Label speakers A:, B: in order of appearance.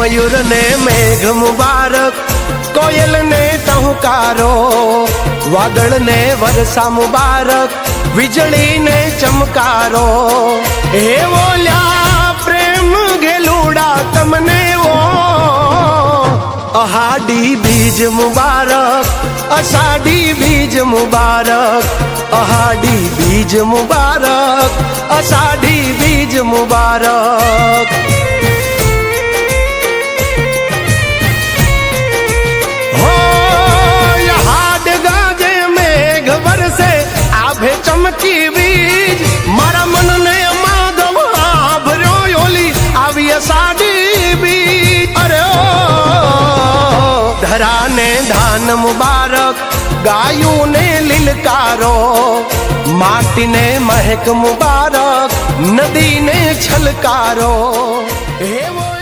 A: मयूर ने मेघ मुबारक, कोयल ने टहुकारो, वादळ ने वरसा मुबारक, વીજળી ने चमकारो। हे बोल्या प्रेम घेलूड़ा तमने वो, अहाडी बीज मुबारक, अषाढ़ी बीज मुबारक, अहाडी बीज मुबारक, अषाढ़ी बीज मुबारक। हो हाड गाजे मेघ बरसे, आभे चमकी बीज, मारा मन ने माधव भर्यो योली आवी अषाढ़ी बीज। अरे ओ धरा ने धान मुबारक, गायों ने लिलकारो, माटी ने महक मुबारक, नदी ने छलकारो। हे वो